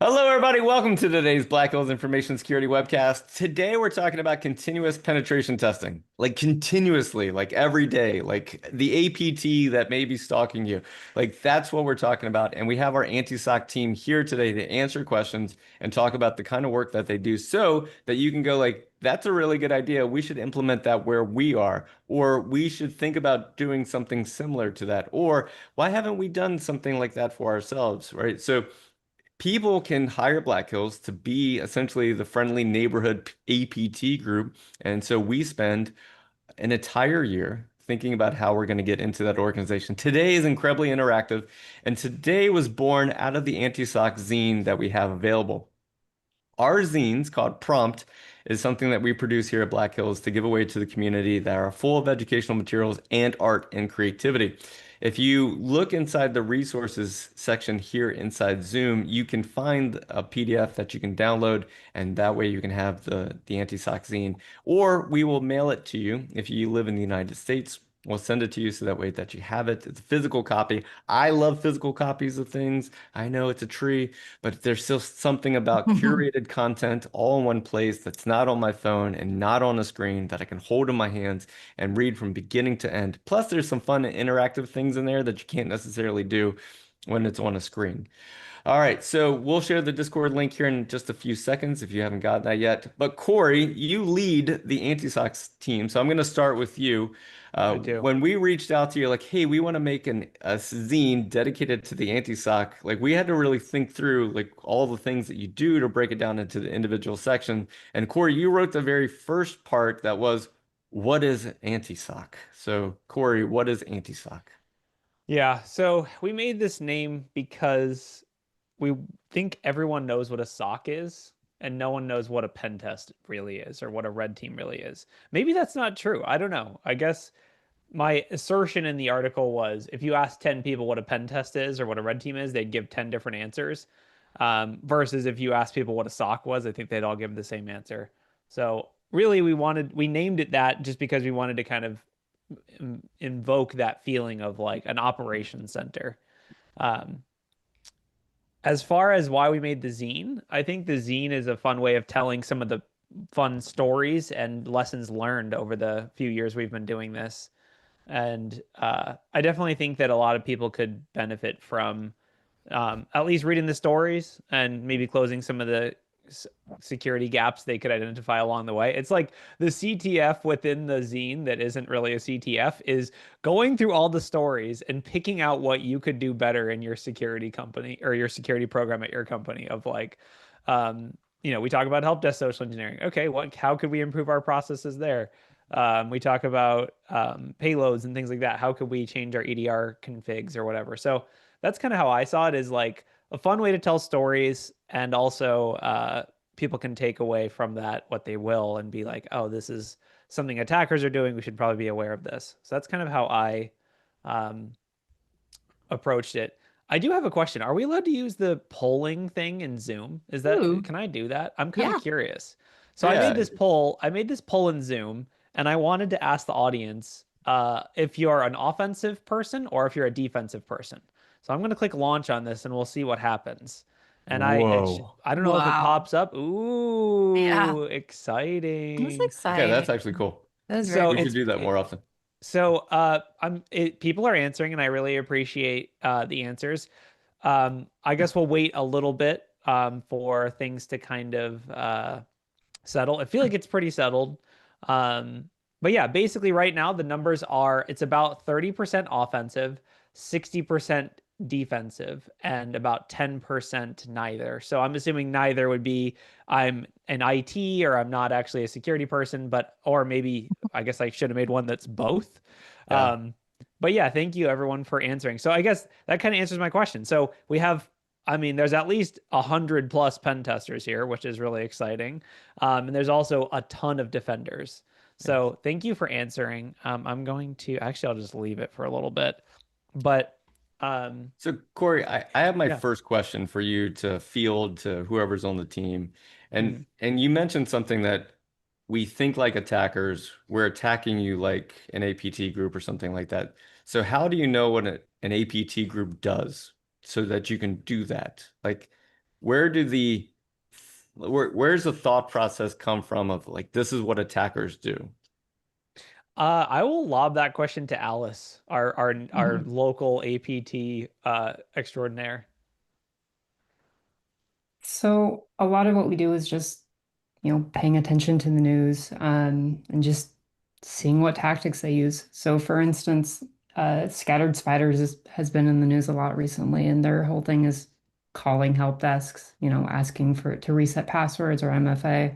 Hello, everybody. Welcome to today's Black Hills Information Security webcast. Today, we're talking about continuous penetration testing, like continuously, like every day, like the APT that may be stalking you. Like that's what we're talking about. And we have our anti-SOC team here today to answer questions and talk about the kind of work that they do so that you can go like, that's a really good idea. We should implement that where we are, or we should think about doing something similar to that, or why haven't we done something like that for ourselves, right? So people can hire Black Hills to be essentially the friendly neighborhood APT group. And so we spend an entire year thinking about how we're going to get into that organization. Today is incredibly interactive, and today was born out of the anti-SOC zine that we have available. Our zines, called Prompt, is something that we produce here at Black Hills to give away to the community that are full of educational materials and art and creativity. If you look inside the resources section here inside Zoom, you can find a PDF that you can download, and that way you can have the anti-SOC zine. Or we will mail it to you if you live in the United States. We'll send it to you so that way that you have it. It's a physical copy. I love physical copies of things. I know it's a tree, but there's still something about curated content all in one place that's not on my phone and not on a screen that I can hold in my hands and read from beginning to end. Plus, there's some fun and interactive things in there that you can't necessarily do when it's on a screen. All right, so we'll share the Discord link here in just a few seconds if you haven't gotten that yet. But Corey, you lead the ANTISOC team, so I'm going to start with you. I do. When we reached out to you, like, hey, we want to make a zine dedicated to the anti-SOC, like we had to really think through like all the things that you do to break it down into the individual section. And Corey, you wrote the very first part that was, what is anti-SOC? So Corey, what is anti-SOC? Yeah, so we made this name because we think everyone knows what a SOC is, and no one knows what a pen test really is or what a red team really is. Maybe that's not true. I don't know. I guess my assertion in the article was if you ask 10 people what a pen test is or what a red team is, they'd give 10 different answers. Versus if you ask people what a SOC was, I think they'd all give the same answer. So really, we named it that just because we wanted to kind of invoke that feeling of like an operations center. Um, as far as why we made the zine, I think the zine is a fun way of telling some of the fun stories and lessons learned over the few years we've been doing this. And I definitely think that a lot of people could benefit from at least reading the stories and maybe closing some of the security gaps they could identify along the way. It's like the CTF within the zine that isn't really a CTF is going through all the stories and picking out what you could do better in your security company or your security program at your company of like we talk about help desk social engineering. Okay, how could we improve our processes there? We talk about payloads and things like that. How could we change our EDR configs or whatever? So that's kind of how I saw it, is like a fun way to tell stories, and also people can take away from that what they will and be like, oh, this is something attackers are doing. We should probably be aware of this. So that's kind of how I um, approached it. I do have a question. Are we allowed to use the polling thing in Zoom? Ooh, Can I do that? I'm kind of yeah. curious. So Yeah. I made this poll in Zoom, and I wanted to ask the audience if you're an offensive person or if you're a defensive person. So I'm going to click launch on this and we'll see what happens. And Whoa. I don't know if it Wow. pops up. Yeah. Ooh, That's exciting. Okay, exciting. that's actually cool. That is very So We should cool. do that more often. people are answering, and I really appreciate the answers. I guess we'll wait a little bit for things to kind of settle. I feel like it's pretty settled. Um, but yeah, basically right now the numbers are it's about 30% offensive, 60% defensive, and about 10% neither. So I'm assuming neither would be I'm an IT or I'm not actually a security person, but or maybe I guess I should have made one that's both. Yeah. Um, but yeah, thank you everyone for answering. So I guess that kind of answers my question. So we have I mean, there's at least 100+ pen testers here, which is really exciting. And there's also a ton of defenders. Yeah. So thank you for answering. I'm going to actually, I'll just leave it for a little bit. But um, So, Corey, I have my yeah. first question for you to field to whoever's on the team. Mm. And you mentioned something that we think like attackers, we're attacking you like an APT group or something like that. So how do you know what an APT group does so that you can do that? Like, where do the where's the thought process come from of like this is what attackers do? I will lob that question to Alice, our Mhm. local APT extraordinaire. So a lot of what we do is just, paying attention to the news, and just seeing what tactics they use. So for instance, Scattered Spiders has been in the news a lot recently, and their whole thing is calling help desks, asking for to reset passwords or MFA.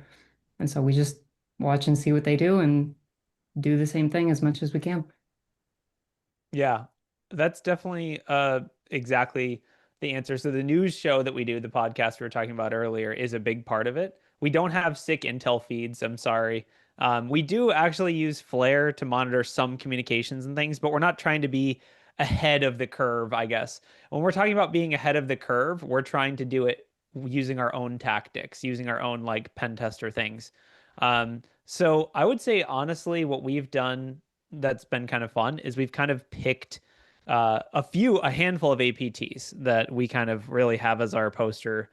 And so we just watch and see what they do and do the same thing as much as we can. Yeah, that's definitely exactly the answer. So the news show that we do, the podcast we were talking about earlier, is a big part of it. We don't have sick intel feeds, I'm sorry. We do actually use Flare to monitor some communications and things, but we're not trying to be ahead of the curve, I guess. When we're talking about being ahead of the curve, we're trying to do it using our own tactics, using our own like pen tester things. So I would say honestly, what we've done that's been kind of fun is we've kind of picked a handful of APTs that we kind of really have as our poster,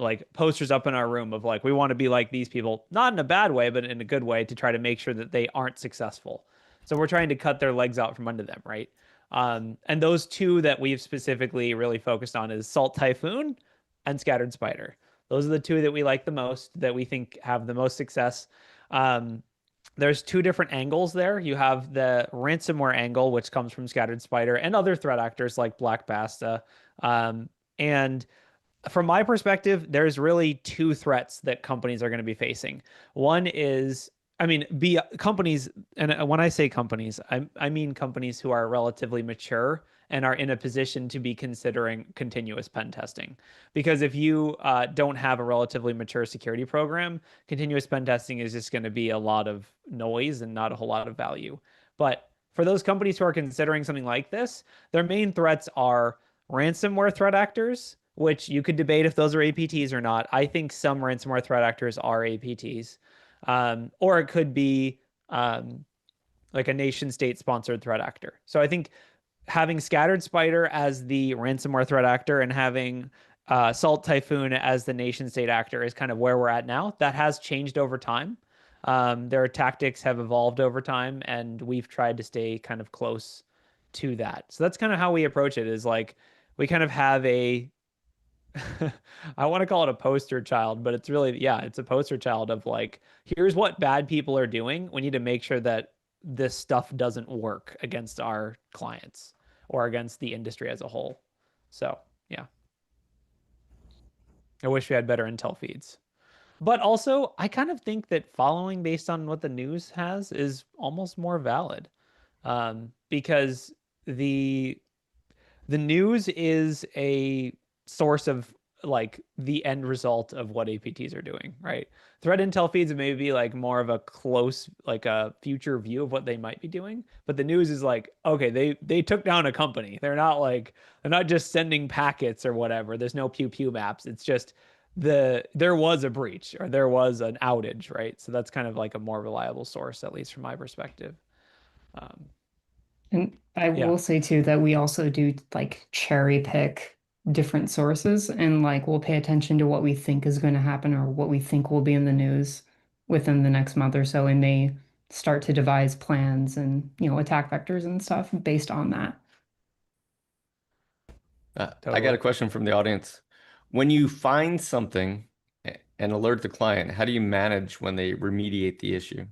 like posters up in our room of like we want to be like these people, not in a bad way, but in a good way to try to make sure that they aren't successful. So we're trying to cut their legs out from under them, right? And those two that we've specifically really focused on is Salt Typhoon and Scattered Spider. Those are the two that we like the most, that we think have the most success. Um, there's two different angles there. You have the ransomware angle, which comes from Scattered Spider and other threat actors like Black Basta. And from my perspective, there's really two threats that companies are going to be facing. One is, I mean, be companies, and when I say companies, I mean companies who are relatively mature and are in a position to be considering continuous pen testing. Because if you don't have a relatively mature security program, continuous pen testing is just going to be a lot of noise and not a whole lot of value. But for those companies who are considering something like this, their main threats are ransomware threat actors, which you could debate if those are APTs or not. I think some ransomware threat actors are APTs. Or it could be like a nation state sponsored threat actor. So I think having Scattered Spider as the ransomware threat actor and having Salt Typhoon as the nation state actor is kind of where we're at now. That has changed over time. Their tactics have evolved over time, and we've tried to stay kind of close to that. So that's kind of how we approach it is like we kind of have a I want to call it a poster child, but it's really, yeah, it's a poster child of like, here's what bad people are doing. We need to make sure that this stuff doesn't work against our clients or against the industry as a whole. So, yeah, I wish we had better intel feeds. But also, I kind of think that following based on what the news has is almost more valid, because the the news is a source of like the end result of what APTs are doing, right? Threat intel feeds may be like more of a close, like a future view of what they might be doing, but the news is like, okay, they took down a company. They're not just sending packets or whatever. There's no pew pew maps. It's just there was a breach or there was an outage, right? So that's kind of like a more reliable source, at least from my perspective. Um, And I yeah. will say too that we also do like cherry pick different sources, and like we'll pay attention to what we think is going to happen or what we think will be in the news within the next month or so, and may start to devise plans and, attack vectors and stuff based on that. I got Totally. a question from the audience. When you find something and alert the client, how do you manage when they remediate the issue?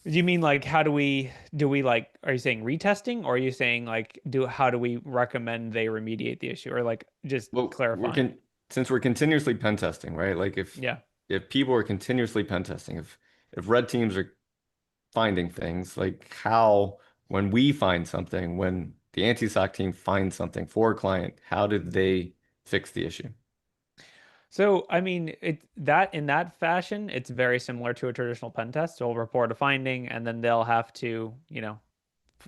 Do you mean like how do we like are you saying retesting or are you saying like do how do we recommend they remediate the issue or like just Well, clarifying? since we're continuously pen testing, right? Like Yeah. if people are continuously pen testing, if red teams are finding things, like how when we find something, when the anti-SOC team finds something for a client, how did they fix the issue? So, I mean, that in that fashion, it's very similar to a traditional pen test. They'll report a finding and then they'll have to,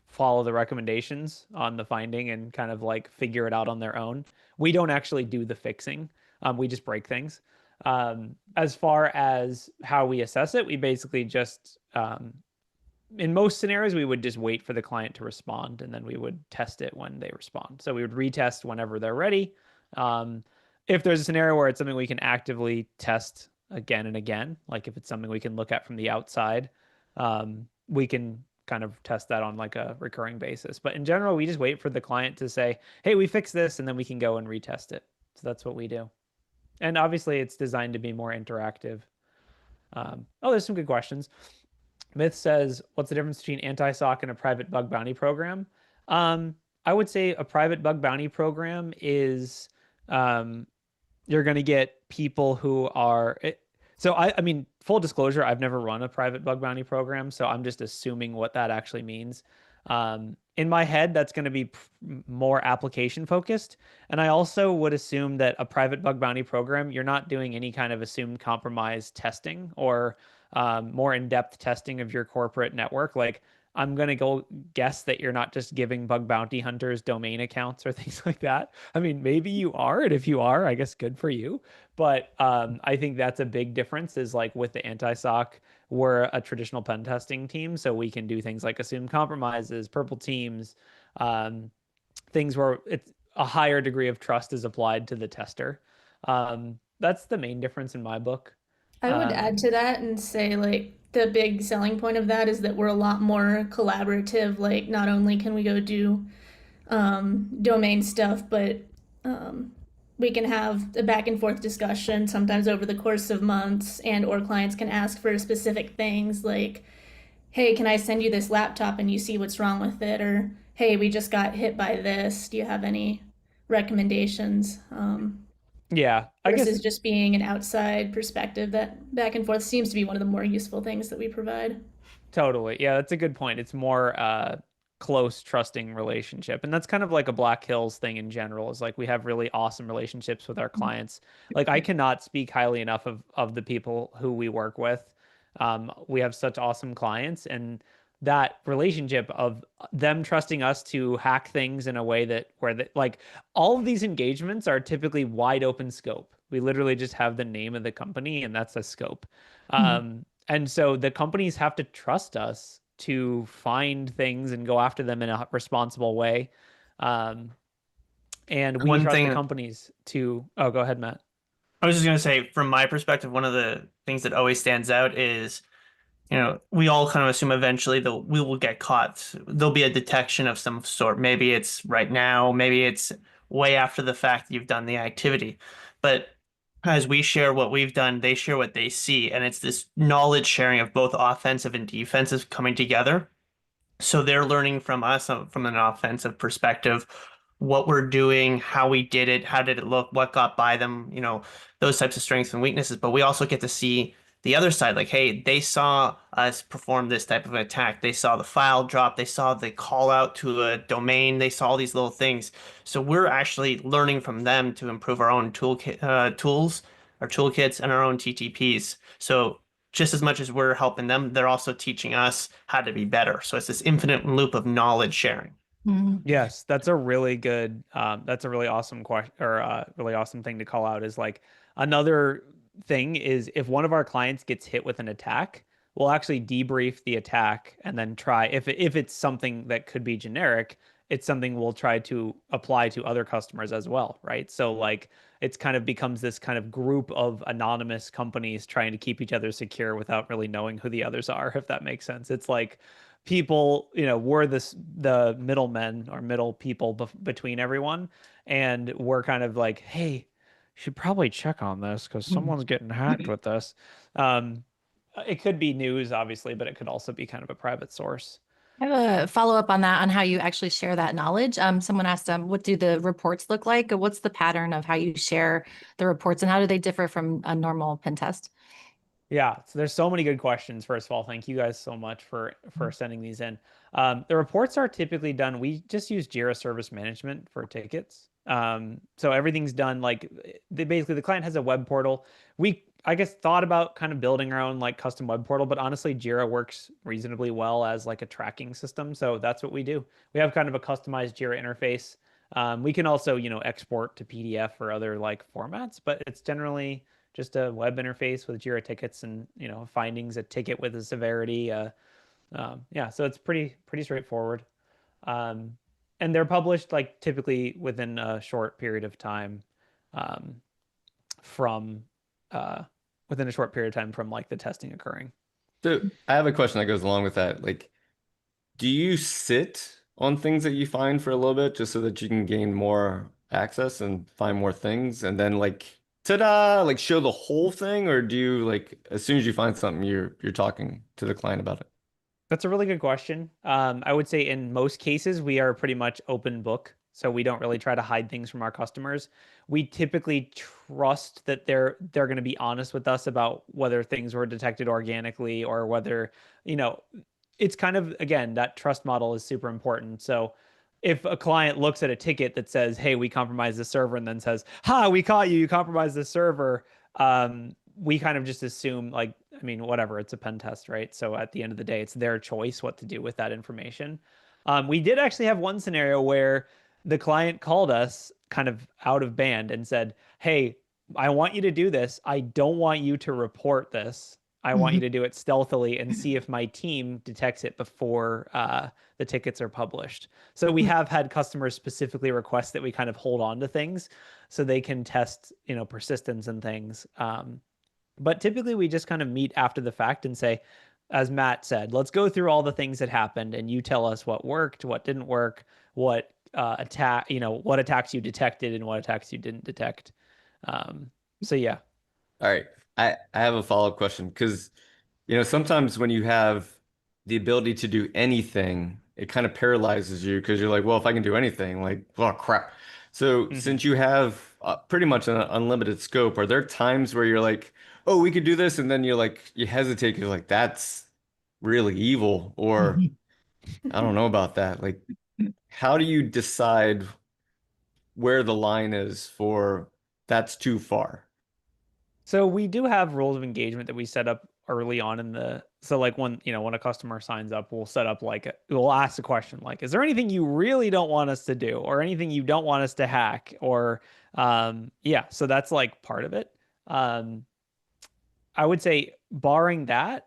follow the recommendations on the finding and kind of like figure it out on their own. We don't actually do the fixing. We just break things. As far as how we assess it, we basically just in most scenarios, we would just wait for the client to respond and then we would test it when they respond. So we would retest whenever they're ready. If there's a scenario where it's something we can actively test again and again, like if it's something we can look at from the outside, we can kind of test that on like a recurring basis. But in general, we just wait for the client to say, hey, we fixed this, and then we can go and retest it. So that's what we do. And obviously, it's designed to be more interactive. Oh, there's some good questions. Myth says, what's the difference between anti-SOC and a private bug bounty program? I would say a private bug bounty program is um, you're going to get people who are. So I mean, full disclosure, I've never run a private bug bounty program, so I'm just assuming what that actually means. In my head, that's going to be more application focused. And I also would assume that a private bug bounty program, you're not doing any kind of assumed compromise testing or more in-depth testing of your corporate network. Like I'm going to go guess that you're not just giving bug bounty hunters domain accounts or things like that. I mean, maybe you are, and if you are, I guess good for you. But I think that's a big difference is like with the anti-SOC, we're a traditional pen testing team, so we can do things like assume compromises, purple teams, things where it's a higher degree of trust is applied to the tester. That's the main difference in my book. I would add to that and say, like, the big selling point of that is that we're a lot more collaborative. Like, not only can we go do domain stuff, but we can have a back and forth discussion sometimes over the course of months, and or clients can ask for specific things like, hey, can I send you this laptop and you see what's wrong with it? Or, hey, we just got hit by this. Do you have any recommendations? Yeah, I guess Versus just being an outside perspective, that back and forth seems to be one of the more useful things that we provide. totally. Yeah, that's a good point. It's more close, trusting relationship. And that's kind of like a Black Hills thing in general, is like we have really awesome relationships with our clients. Like I cannot speak highly enough of the people who we work with. We have such awesome clients, and that relationship of them trusting us to hack things in a way that where that like all of these engagements are typically wide open scope. We literally just have the name of the company and that's a scope. And so the companies have to trust us to find things and go after them in a responsible way. Um, and we One trust the thing companies to, oh, go ahead, Matt. I was just going to say, from my perspective, one of the things that always stands out is, we all kind of assume eventually that we will get caught. There'll be a detection of some sort. Maybe it's right now, maybe it's way after the fact that you've done the activity. But as we share what we've done, they share what they see. And it's this knowledge sharing of both offensive and defensive coming together. So they're learning from us from an offensive perspective, what we're doing, how we did it, how did it look, what got by them, those types of strengths and weaknesses. But we also get to see the other side, like, hey, they saw us perform this type of attack. They saw the file drop. They saw the call out to a domain. They saw all these little things. So we're actually learning from them to improve our own tools, our toolkits, and our own TTPs. So just as much as we're helping them, they're also teaching us how to be better. So it's this infinite loop of knowledge sharing. Yes, that's a really good, that's a really awesome question or really awesome thing to call out is like another thing is if one of our clients gets hit with an attack, we'll actually debrief the attack and then try if it's something that could be generic, it's something we'll try to apply to other customers as well, right? So like it's kind of becomes this kind of group of anonymous companies trying to keep each other secure without really knowing who the others are, if that makes sense. It's like people, we're the middlemen or middle people between everyone, and we're kind of like, hey, you should probably check on this because someone's getting hacked with this. It could be news, obviously, but it could also be kind of a private source. I have a follow-up on that, on how you actually share that knowledge. Someone asked, what do the reports look like? What's the pattern of how you share the reports, and how do they differ from a normal pen test? Yeah, so there's so many good questions. First of all, thank you guys so much for sending these in. The reports are typically done. We just use Jira Service Management for tickets. So everything's done like basically the client has a web portal. We I guess thought about kind of building our own like custom web portal, but honestly, Jira works reasonably well as like a tracking system. So that's what we do. We have kind of a customized Jira interface. We can also, export to PDF or other like formats, but it's generally just a web interface with Jira tickets and, findings, a ticket with a severity. Yeah, so it's pretty straightforward. And they're published like typically within a short period of time. um, from within a short period of time from like the testing occurring. So I have a question that goes along with that. Like, do you sit on things that you find for a little bit just so that you can gain more access and find more things and then like ta-da, like show the whole thing, or do you like as soon as you find something you're talking to the client about it? That's a really good question. I would say in most cases, we are pretty much open book. So we don't really try to hide things from our customers. We typically trust that they're going to be honest with us about whether things were detected organically or whether, you know, it's kind of, again, that trust model is super important. So if a client looks at a ticket that says, hey, we compromised the server, and then says, ha, we caught you, you compromised the server, we kind of just assume like, I mean, whatever, it's a pen test, right? So at the end of the day, it's their choice what to do with that information. We did actually have one scenario where the client called us kind of out of band and said, hey, I want you to do this. I don't want you to report this. I want you to do it stealthily and see if my team detects it before the tickets are published. So we have had customers specifically request that we kind of hold on to things so they can test, you know, persistence and things. But typically we just kind of meet after the fact and say, as Matt said, let's go through all the things that happened and you tell us what worked, what didn't work, what what attacks you detected and what attacks you didn't detect. So yeah. All right. I have a follow-up question because, sometimes when you have the ability to do anything, it kind of paralyzes you because you're like, well, if I can do anything, like, oh, crap. So since you have pretty much an unlimited scope, are there times where you're like, oh, we could do this, and then you're like, you hesitate, you're like, that's really evil, or I don't know about that. Like, how do you decide where the line is for that's too far? So we do have rules of engagement that we set up early on in the so like when a customer signs up, we'll set up we'll ask the question like, is there anything you really don't want us to do or anything you don't want us to hack or yeah, so that's like part of it. Um I would say barring that,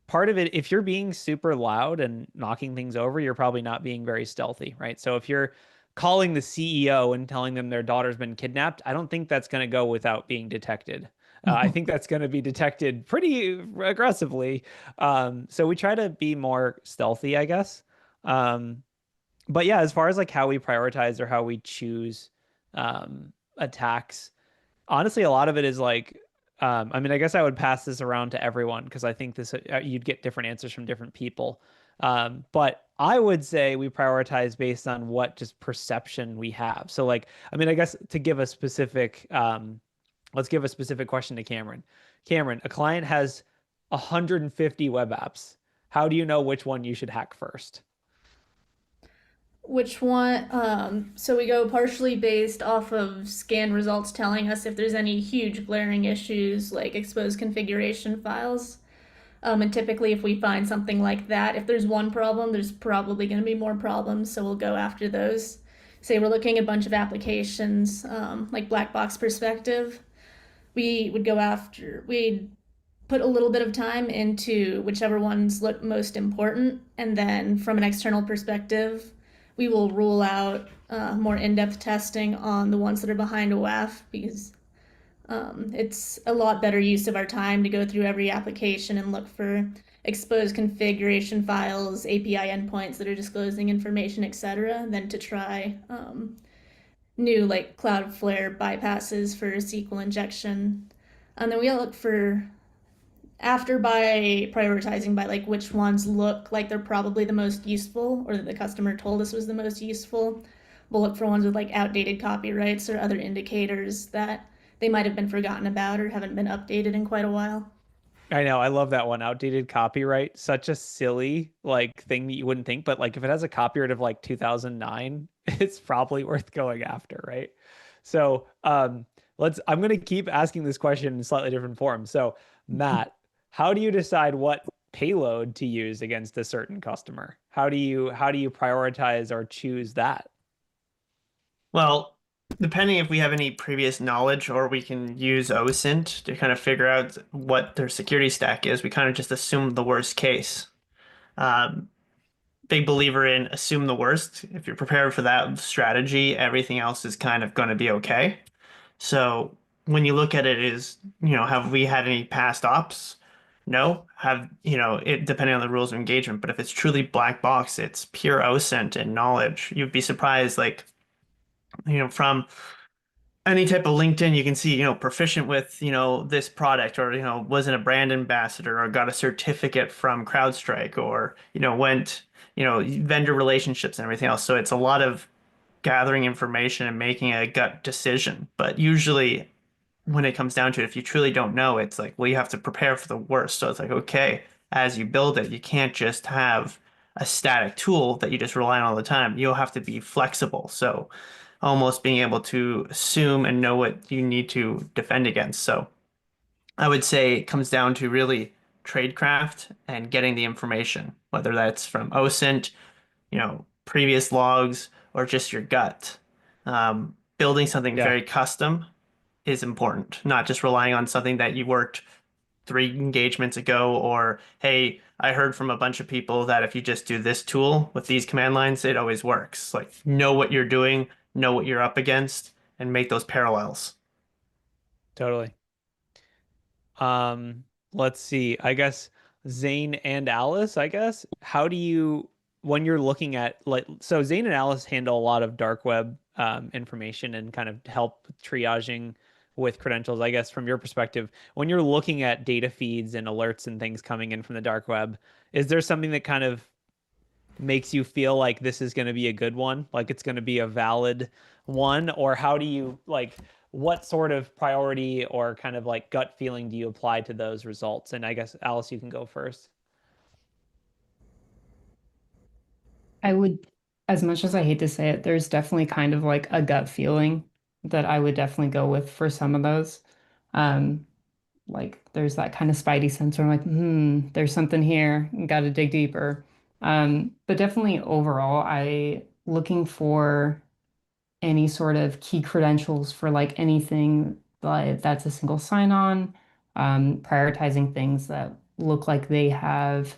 part of it, if you're being super loud and knocking things over, you're probably not being very stealthy, right? So if you're calling the CEO and telling them their daughter's been kidnapped, I don't think that's going to go without being detected. I think that's going to be detected pretty aggressively. So we try to be more stealthy, I guess. Um, but yeah, as far as like how we prioritize or how we choose attacks, honestly, a lot of it is like, I mean, I guess I would pass this around to everyone because I think this you'd get different answers from different people. But I would say we prioritize based on what just perception we have. So, like, I mean, I guess to give a specific, let's give a specific question to Cameron. Cameron, a client has 150 web apps. How do you know which one you should hack first? Which one? So we go partially based off of scan results telling us if there's any huge glaring issues like exposed configuration files. And typically, if we find something like that, if there's one problem, there's probably going to be more problems. So we'll go after those. Say we're looking at a bunch of applications, like black box perspective. We'd put a little bit of time into whichever ones look most important. And then from an external perspective, we will rule out more in-depth testing on the ones that are behind a WAF because it's a lot better use of our time to go through every application and look for exposed configuration files, API endpoints that are disclosing information, etc., than to try new like Cloudflare bypasses for SQL injection. And then we look for after by prioritizing by like which ones look like they're probably the most useful or that the customer told us was the most useful. We'll look for ones with like outdated copyrights or other indicators that they might have been forgotten about or haven't been updated in quite a while. I know, I love that one. Outdated copyright, such a silly like thing that you wouldn't think, but like if it has a copyright of like 2009, it's probably worth going after, right? So, I'm going to keep asking this question in slightly different form. So, Matt, how do you decide what payload to use against a certain customer? How do you prioritize or choose that? Well, depending if we have any previous knowledge or we can use OSINT to kind of figure out what their security stack is, we kind of just assume the worst case. Um, Big believer in assume the worst. If you're prepared for that strategy, everything else is kind of going to be okay. So when you look at it is, have we had any past ops? No. Have, it depending on the rules of engagement, but if it's truly black box, it's pure OSINT and knowledge. You'd be surprised, like, from any type of LinkedIn, you can see, proficient with, this product or, wasn't a brand ambassador or got a certificate from CrowdStrike or, went, vendor relationships and everything else. So it's a lot of gathering information and making a gut decision. But usually when it comes down to it, if you truly don't know, it's like, well, you have to prepare for the worst. So it's like, okay, as you build it, you can't just have a static tool that you just rely on all the time. You'll have to be flexible. So almost being able to assume and know what you need to defend against. So I would say it comes down to really tradecraft and getting the information, whether that's from OSINT, previous logs, or just your gut. Building something Yeah. very custom is important, not just relying on something that you worked 3 engagements ago, or hey, I heard from a bunch of people that if you just do this tool with these command lines, it always works. Like, know what you're doing, know what you're up against, and make those parallels. Totally. Let's see. I guess Zane and Alice, I guess. How do you, when you're looking at like, so Zane and Alice handle a lot of dark web information and kind of help with triaging with credentials, I guess, from your perspective, when you're looking at data feeds and alerts and things coming in from the dark web, is there something that kind of makes you feel like this is going to be a good one, like it's going to be a valid one? Or how do you like, what sort of priority or kind of like gut feeling do you apply to those results? And I guess Alice, you can go first. I would, as much as I hate to say it, there's definitely kind of like a gut feeling that I would definitely go with for some of those. Um, like there's that kind of spidey sense where I'm like, there's something here, got to dig deeper. But definitely overall, I looking for any sort of key credentials for like anything like that's a single sign-on, prioritizing things that look like they have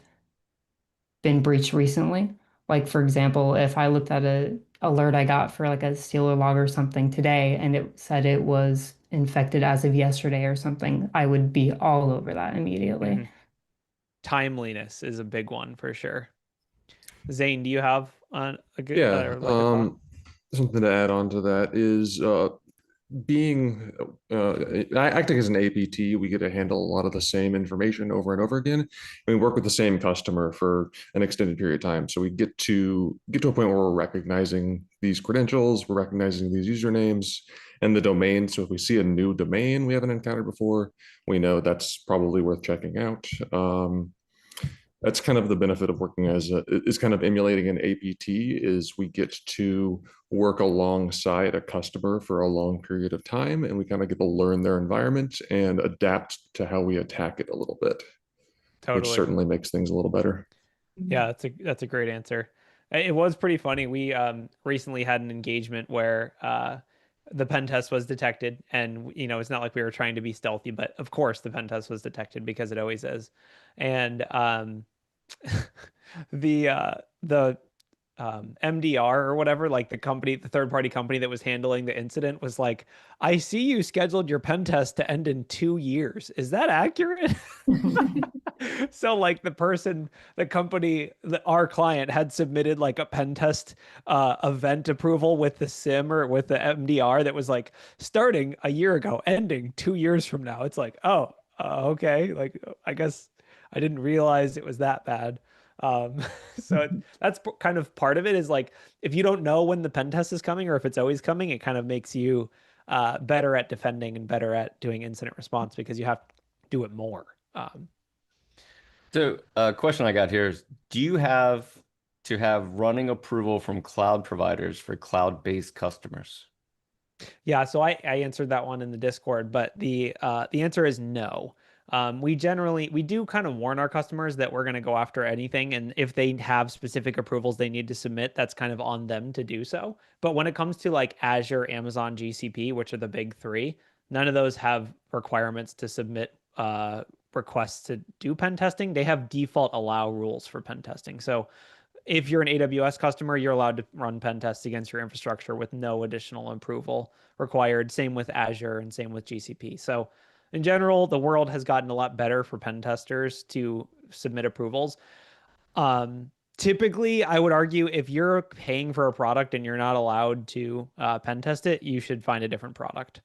been breached recently. Like for example, if I looked at a alert I got for like a Stealer log or something today and it said it was infected as of yesterday or something, I would be all over that immediately. Mhm. Timeliness is a big one for sure. Zane, do you have a good Yeah, like a thought? something to add on to that is being acting as an APT, we get to handle a lot of the same information over and over again. And we work with the same customer for an extended period of time. So we get to a point where we're recognizing these credentials, we're recognizing these usernames and the domain. So if we see a new domain we haven't encountered before, we know that's probably worth checking out. That's kind of the benefit of working as is kind of emulating an APT is we get to work alongside a customer for a long period of time and we kind of get to learn their environment and adapt to how we attack it a little bit, which Totally. certainly makes things a little better. Yeah, that's a great answer. It was pretty funny. We recently had an engagement where the pen test was detected, and it's not like we were trying to be stealthy, but of course the pen test was detected because it always is. And the MDR or whatever, like the company, the third party company that was handling the incident was like, I see you scheduled your pen test to end in 2 years. Is that accurate? So like the company, our client had submitted like a pen test event approval with the SIM or with the MDR that was like starting a year ago, ending 2 years from now. It's like, oh, okay. Like, I guess I didn't realize it was that bad. Um, so that's kind of part of it is like, if you don't know when the pen test is coming or if it's always coming, it kind of makes you better at defending and better at doing incident response because you have to do it more. So, a question I got here is, do you have to have running approval from cloud providers for cloud-based customers? Yeah, so I answered that one in the Discord, but the answer is no. We do kind of warn our customers that we're going to go after anything, and if they have specific approvals they need to submit, that's kind of on them to do so. But when it comes to like Azure, Amazon, GCP, which are the big three, none of those have requirements to submit requests to do pen testing. They have default allow rules for pen testing. So if you're an AWS customer, you're allowed to run pen tests against your infrastructure with no additional approval required. Same with Azure and same with GCP. So in general, the world has gotten a lot better for pen testers to submit approvals. Typically, I would argue if you're paying for a product and you're not allowed to pen test it, you should find a different product.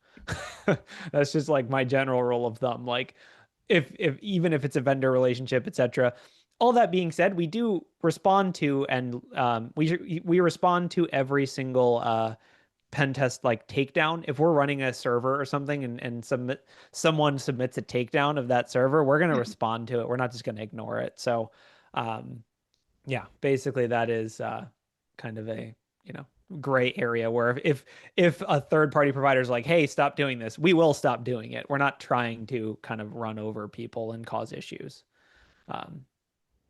That's just like my general rule of thumb. Like if even if it's a vendor relationship, etc. All that being said, we do respond to and we respond to every single pen test like takedown. If we're running a server or something and someone submits a takedown of that server, we're going to respond to it. We're not just going to ignore it. So yeah, basically that is kind of a, gray area where if a third party provider is like, hey, stop doing this, we will stop doing it. We're not trying to kind of run over people and cause issues.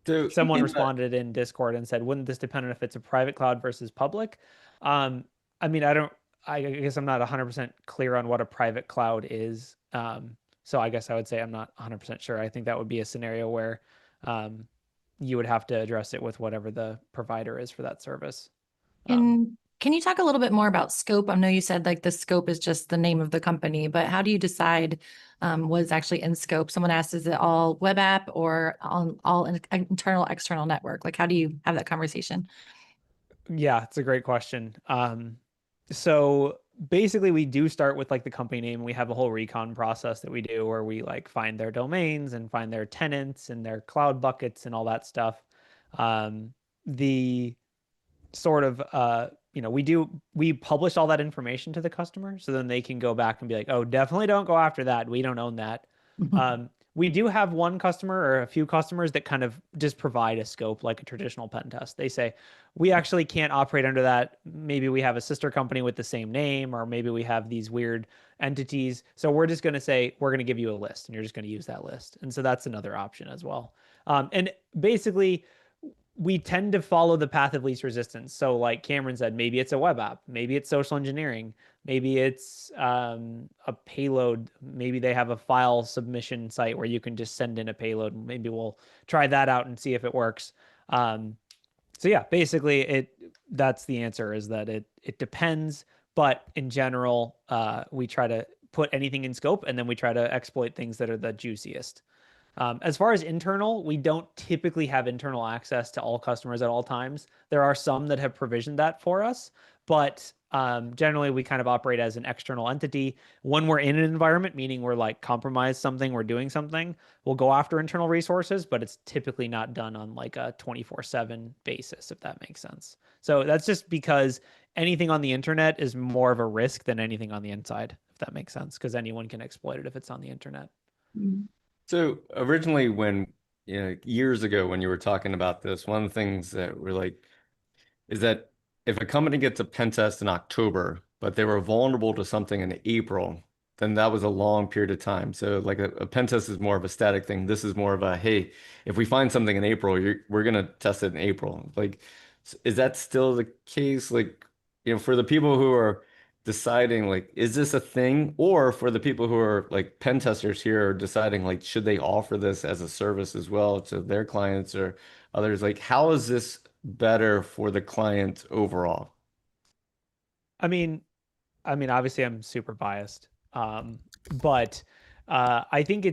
So Someone responded in Discord and said, wouldn't this depend on if it's a private cloud versus public? I mean, I guess I'm not 100% clear on what a private cloud is. So I guess I would say I'm not 100% sure. I think that would be a scenario where you would have to address it with whatever the provider is for that service. And can you talk a little bit more about scope? I know you said like the scope is just the name of the company, but how do you decide what is actually in scope? Someone asked, is it all web app or all internal, external network? Like, how do you have that conversation? Yeah, it's a great question. So basically we do start with like the company name. We have a whole recon process that we do where we like find their domains and find their tenants and their cloud buckets and all that stuff. The sort of we publish all that information to the customer so then they can go back and be like, oh, definitely don't go after that, we don't own that. We do have one customer or a few customers that kind of just provide a scope like a traditional pen test. They say, we actually can't operate under that. Maybe we have a sister company with the same name, or maybe we have these weird entities. So we're just going to say, we're going to give you a list and you're just going to use that list. And so that's another option as well. And basically, we tend to follow the path of least resistance. So like Cameron said, maybe it's a web app, maybe it's social engineering, maybe it's a payload. Maybe they have a file submission site where you can just send in a payload. Maybe we'll try that out and see if it works. So yeah, basically that's the answer, is that it depends. But in general, we try to put anything in scope and then we try to exploit things that are the juiciest. As far as internal, we don't typically have internal access to all customers at all times. There are some that have provisioned that for us, but generally we kind of operate as an external entity. When we're in an environment, meaning we're like compromised something, we're doing something, we'll go after internal resources, but it's typically not done on like a 24/7 basis, if that makes sense. So that's just because anything on the internet is more of a risk than anything on the inside, if that makes sense, because anyone can exploit it if it's on the internet. So originally when, years ago when you were talking about this, one of the things that we're like, is that if a company gets a pen test in October, but they were vulnerable to something in April, then that was a long period of time. So like a pen test is more of a static thing. This is more of a, hey, if we find something in April, we're going to test it in April. Like, is that still the case? Like, for the people who are deciding like, is this a thing? Or for the people who are like pen testers here are deciding like, should they offer this as a service as well to their clients or others? Like, how is this better for the client overall? I mean, obviously I'm super biased. But I think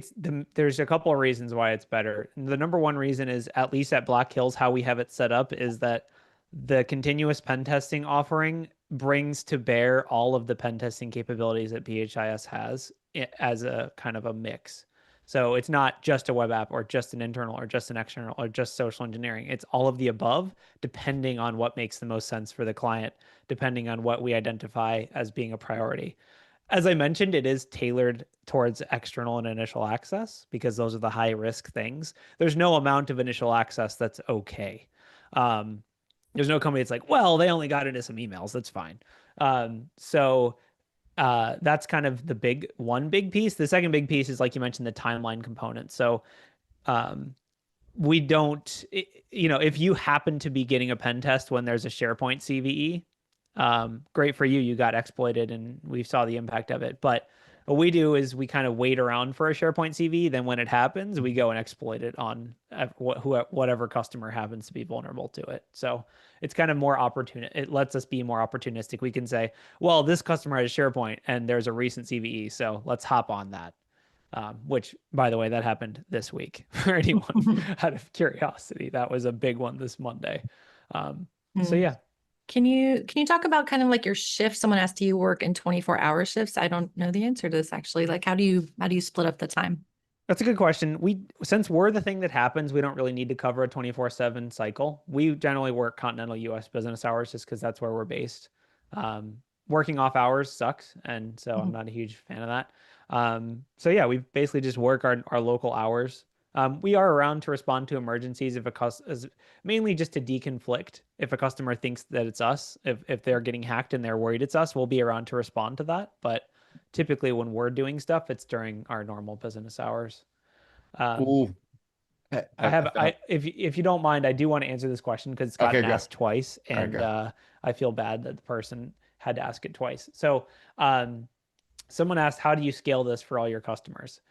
there's a couple of reasons why it's better. The number one reason is, at least at Black Hills, how we have it set up is that the continuous pen testing offering brings to bear all of the pen testing capabilities that BHIS has as a kind of a mix. So it's not just a web app or just an internal or just an external or just social engineering. It's all of the above, depending on what makes the most sense for the client, depending on what we identify as being a priority. As I mentioned, it is tailored towards external and initial access because those are the high risk things. There's no amount of initial access that's okay. There's no company that's like, well, they only got into some emails, that's fine. So that's kind of one big piece. The second big piece is, like you mentioned, the timeline component. So we don't, if you happen to be getting a pen test when there's a SharePoint CVE, great for you, you got exploited and we saw the impact of it. But what we do is we kind of wait around for a SharePoint CV. Then when it happens, we go and exploit it on whatever customer happens to be vulnerable to it. So it's kind of more opportunistic. It lets us be more opportunistic. We can say, well, this customer has SharePoint and there's a recent CVE, so let's hop on that. Which, by the way, that happened this week for anyone out of curiosity. That was a big one this Monday. So yeah. Can you talk about kind of like your shift? Someone asked, do you work in 24-hour shifts? I don't know the answer to this actually. Like, how do you split up the time? That's a good question. Since we're the thing that happens, we don't really need to cover a 24/7 cycle. We generally work continental US business hours just because that's where we're based. Working off hours sucks, and so I'm not a huge fan of that. So yeah, we basically just work our local hours. We are around to respond to emergencies mainly just to deconflict. If a customer thinks that it's us, if they're getting hacked and they're worried it's us, we'll be around to respond to that. But typically when we're doing stuff, it's during our normal business hours. Ooh. If you don't mind, I do want to answer this question because it's gotten asked twice, and I feel bad that the person had to ask it twice. So someone asked, how do you scale this for all your customers?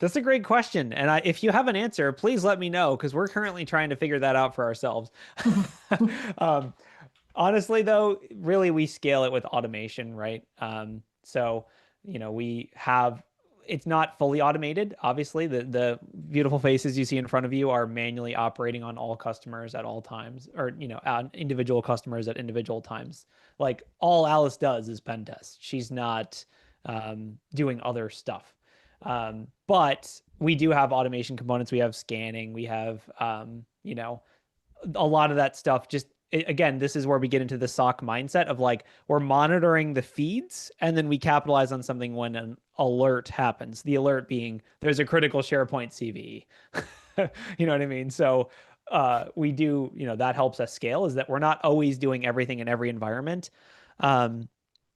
That's a great question. And if you have an answer, please let me know, because we're currently trying to figure that out for ourselves. Honestly, though, really, we scale it with automation, right? So, it's not fully automated. Obviously, the beautiful faces you see in front of you are manually operating on all customers at all times, or, on individual customers at individual times. Like, all Alice does is pen test. She's not doing other stuff. But we do have automation components. We have scanning. We have, a lot of that stuff. Again, this is where we get into the SOC mindset of like, we're monitoring the feeds and then we capitalize on something when an alert happens. The alert being there's a critical SharePoint CVE. You know what I mean? So we do, that helps us scale, is that we're not always doing everything in every environment.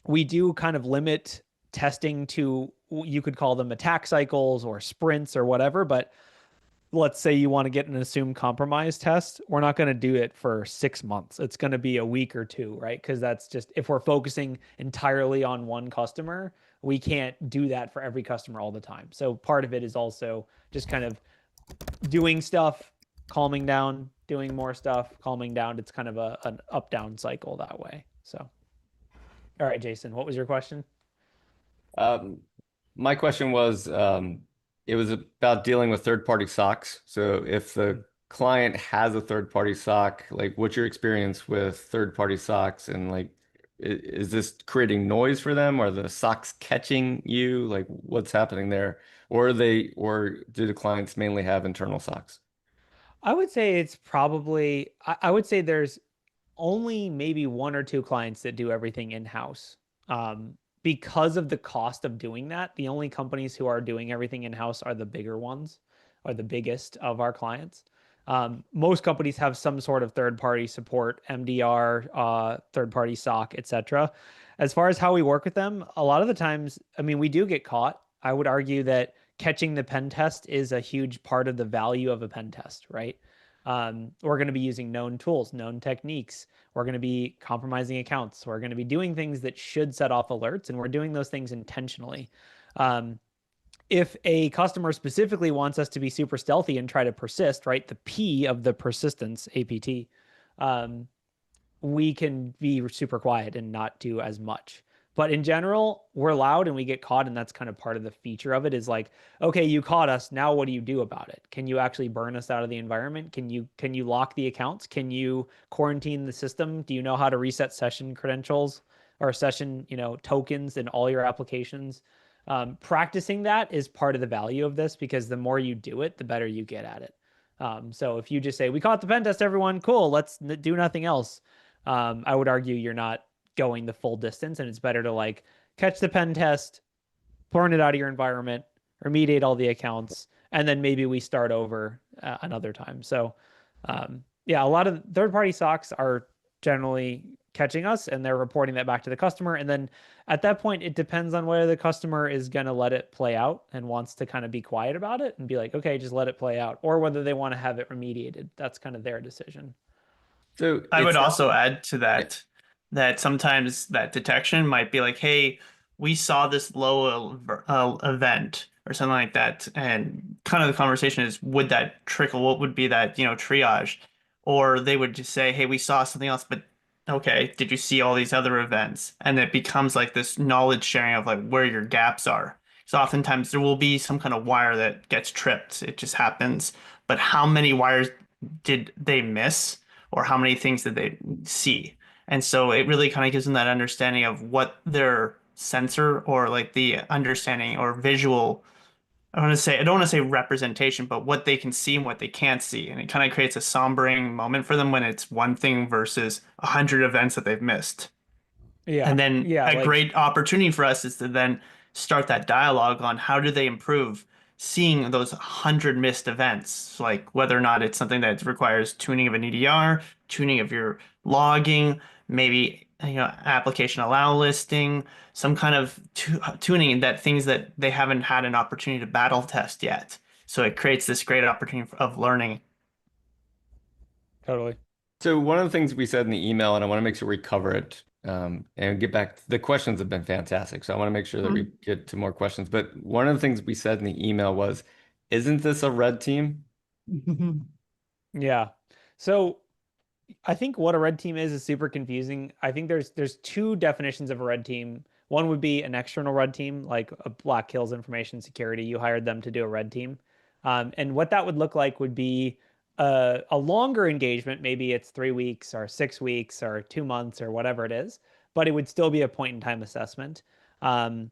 We do kind of limit testing to, you could call them attack cycles or sprints or whatever, but let's say you want to get an assumed compromise test, we're not going to do it for 6 months. It's going to be a week or two, right? Because that's just, if we're focusing entirely on one customer, we can't do that for every customer all the time. So part of it is also just kind of doing stuff, calming down, doing more stuff, calming down. It's kind of an up-down cycle that way. So, all right, Jason, what was your question? My question was, it was about dealing with third-party SOCs. So if the client has a third-party SOC, like, what's your experience with third-party SOCs, and like, is this creating noise for them? Are the SOCs catching you? Like, what's happening there? Or do the clients mainly have internal SOCs? I would say it's probably, I would say there's only maybe 1 or 2 clients that do everything in-house. Because of the cost of doing that, the only companies who are doing everything in-house are the bigger ones, or the biggest of our clients. Most companies have some sort of third-party support, MDR, third-party SOC, etc. As far as how we work with them, a lot of the times, I mean, we do get caught. I would argue that catching the pen test is a huge part of the value of a pen test, right? We're going to be using known tools, known techniques. We're going to be compromising accounts. We're going to be doing things that should set off alerts, and we're doing those things intentionally. If a customer specifically wants us to be super stealthy and try to persist, right, the P of the persistence, APT, we can be super quiet and not do as much. But in general, we're loud and we get caught, and that's kind of part of the feature of it, is like, okay, you caught us. Now what do you do about it? Can you actually burn us out of the environment? Can you lock the accounts? Can you quarantine the system? Do you know how to reset session credentials or session, tokens in all your applications? Practicing that is part of the value of this, because the more you do it, the better you get at it. So if you just say, we caught the pen test, everyone, cool, let's do nothing else. I would argue you're not going the full distance, and it's better to like catch the pen test, burn it out of your environment, remediate all the accounts, and then maybe we start over another time. So yeah, a lot of third-party SOCs are generally catching us, and they're reporting that back to the customer. And then at that point, it depends on whether the customer is going to let it play out and wants to kind of be quiet about it and be like, okay, just let it play out, or whether they want to have it remediated. That's kind of their decision. So I would also add to that, that sometimes that detection might be like, hey, we saw this low event or something like that, and kind of the conversation is, would that trickle? What would be that, triage? Or they would just say, hey, we saw something else, but okay, did you see all these other events? And it becomes like this knowledge sharing of like where your gaps are. So oftentimes there will be some kind of wire that gets tripped. It just happens. But how many wires did they miss, or how many things did they see? And so it really kind of gives them that understanding of what their sensor, or like the understanding or visual, I don't want to say representation, but what they can see and what they can't see. And it kind of creates a sombering moment for them when it's one thing versus 100 events that they've missed. Yeah. And then Yeah. a Like, great opportunity for us is to then start that dialogue on how do they improve seeing those 100 missed events, like whether or not it's something that requires tuning of an EDR, tuning of your logging, maybe application allow listing, some kind of tuning that things that they haven't had an opportunity to battle test yet. So it creates this great opportunity of learning. totally. So one of the things we said in the email, and I want to make sure we cover it, and get back. The questions have been fantastic, so I want to make sure that we get to more questions. But one of the things we said in the email was, "Isn't this a red team?" Yeah. So I think what a red team is super confusing. I think there's two definitions of a red team. One would be an external red team, like a Black Hills Information Security. You hired them to do a red team. And what that would look like would be a longer engagement. Maybe it's 3 weeks or 6 weeks or 2 months or whatever it is, but it would still be a point in time assessment. Um,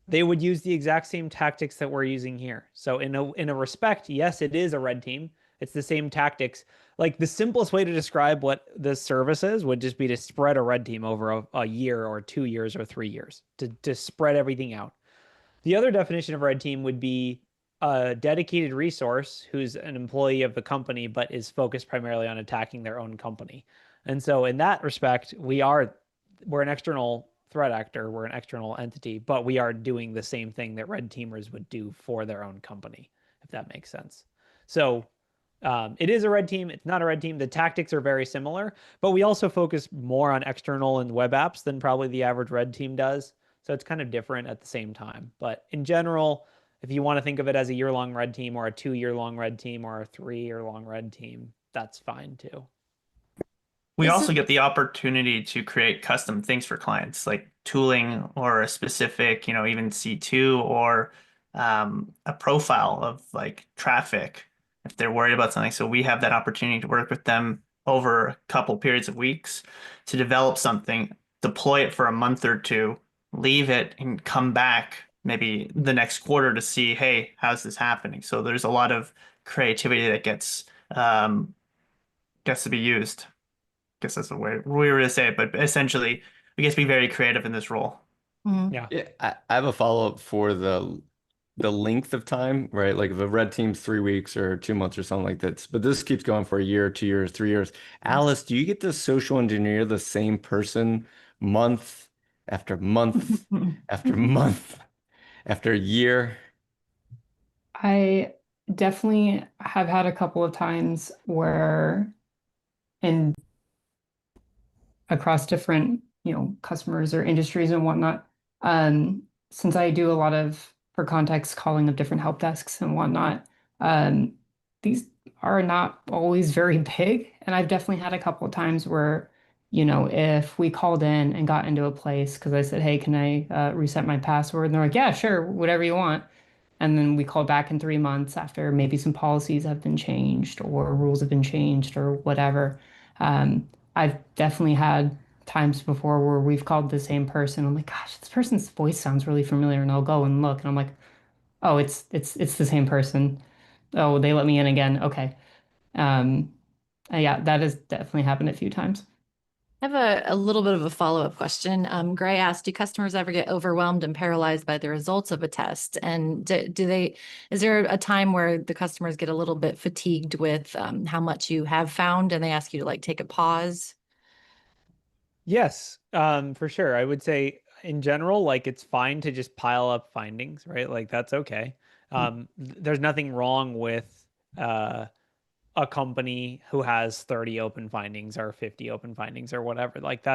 they would use the exact same tactics that we're using here. So in a respect, yes, it is a red team. It's the same tactics. Like the simplest way to describe what this service is would just be to spread a red team over a year or 2 years or 3 years to spread everything out. The other definition of red team would be a dedicated resource who's an employee of the company but is focused primarily on attacking their own company. And so in that respect, we're an external threat actor, we're an external entity, but we are doing the same thing that red teamers would do for their own company, if that makes sense. So it is a red team. It's not a red team. The tactics are very similar, but we also focus more on external and web apps than probably the average red team does. So it's kind of different at the same time. But in general, if you want to think of it as a year-long red team or a 2-year-long red team or a 3-year-long red team, that's fine too. We This also is get the opportunity to create custom things for clients, like tooling or a specific, even C2 or a profile of like traffic if they're worried about something. So we have that opportunity to work with them over a couple periods of weeks to develop something, deploy it for a month or two, leave it, and come back maybe the next quarter to see, hey, how's this happening? So there's a lot of creativity that gets to be used. Guess that's the way we were to say it, but essentially, we get to be very creative in this role. Yeah. Yeah, I have a follow-up for the length of time, right? Like if a red team's 3 weeks or 2 months or something like that. But this keeps going for a year, 2 years, 3 years. Alice, do you get to social engineer the same person month after month after month after year? I definitely have had a couple of times where in across different, customers or industries and whatnot. Since I do a lot of, for context, calling of different help desks and whatnot, um, these are not always very big. And I've definitely had a couple of times where, if we called in and got into a place because I said, hey, can I reset my password? And they're like, yeah, sure, whatever you want. And then we call back in 3 months after maybe some policies have been changed or rules have been changed or whatever. I've definitely had times before where we've called the same person. I'm like, gosh, this person's voice sounds really familiar, and I'll go and look, and I'm like, oh, it's the same person. Oh, they let me in again. Okay. Um, yeah, that has definitely happened a few times. I have a little bit of a follow-up question. Gray asked, do customers ever get overwhelmed and paralyzed by the results of a test? And is there a time where the customers get a little bit fatigued with how much you have found and they ask you to like take a pause? Yes, for sure. I would say in general, like it's fine to just pile up findings, right? Like that's okay. There's nothing wrong with a company who has 30 open findings or 50 open findings or whatever. Like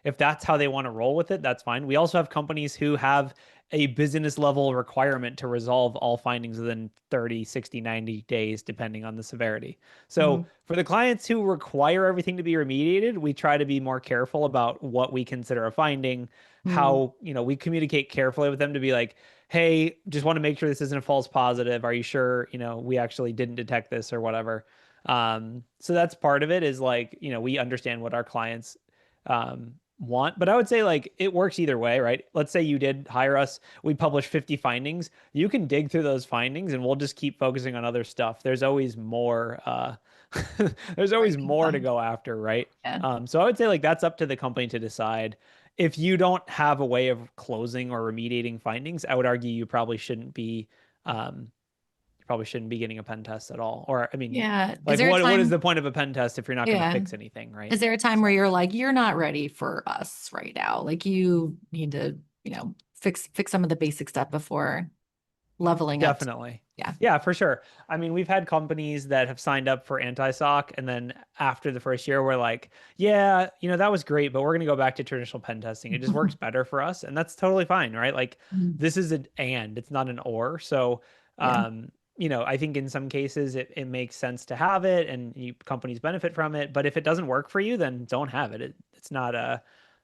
if that's how they want to roll with it, that's fine. We also have companies who have a business level requirement to resolve all findings within 30, 60, 90 days, depending on the severity. So for the clients who require everything to be remediated, we try to be more careful about what we consider a finding, how, we communicate carefully with them to be like, hey, just want to make sure this isn't a false positive. Are you sure, we actually didn't detect this or whatever? So that's part of it is like, we understand what our clients want, but I would say like it works either way, right? Let's say you did hire us, we publish 50 findings. You can dig through those findings and we'll just keep focusing on other stuff. There's always more, there's always more to go after, right? Yeah. So I would say like that's up to the company to decide. If you don't have a way of closing or remediating findings, I would argue you probably shouldn't be getting a pen test at all. Or I mean, Yeah. like what is the point of a pen test if you're not going to Yeah. fix anything, right? Is there a time where you're like, you're not ready for us right now? Like you need to, fix some of the basic stuff before leveling up. Definitely. Yeah. Yeah, for sure. I mean, we've had companies that have signed up for ANTISOC and then after the first year, we're like, yeah, that was great, but we're going to go back to traditional pen testing. It just works better for us. And that's totally fine, right? Like this is an and, it's not an or. So, I think in some cases it makes sense to have it and companies benefit from it. But if it doesn't work for you, then don't have it. It's not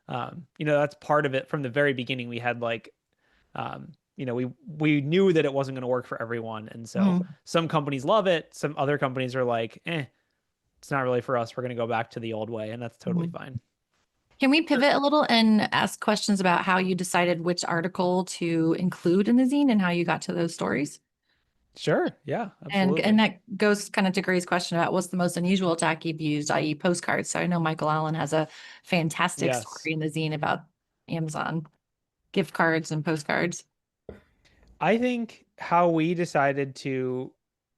that's part of it from the very beginning. We had like, we knew that it wasn't going to work for everyone. And so some companies love it. Some other companies are like, it's not really for us. We're going to go back to the old way. And that's totally fine. Can we pivot a little and ask questions about how you decided which article to include in the zine and how you got to those stories? Sure. Yeah, absolutely. And that goes kind of to Gray's question about what's the most unusual tack you've used, i.e. postcards. So I know Michael Allen has a fantastic story in the zine about Amazon gift cards and postcards. I think how we decided to,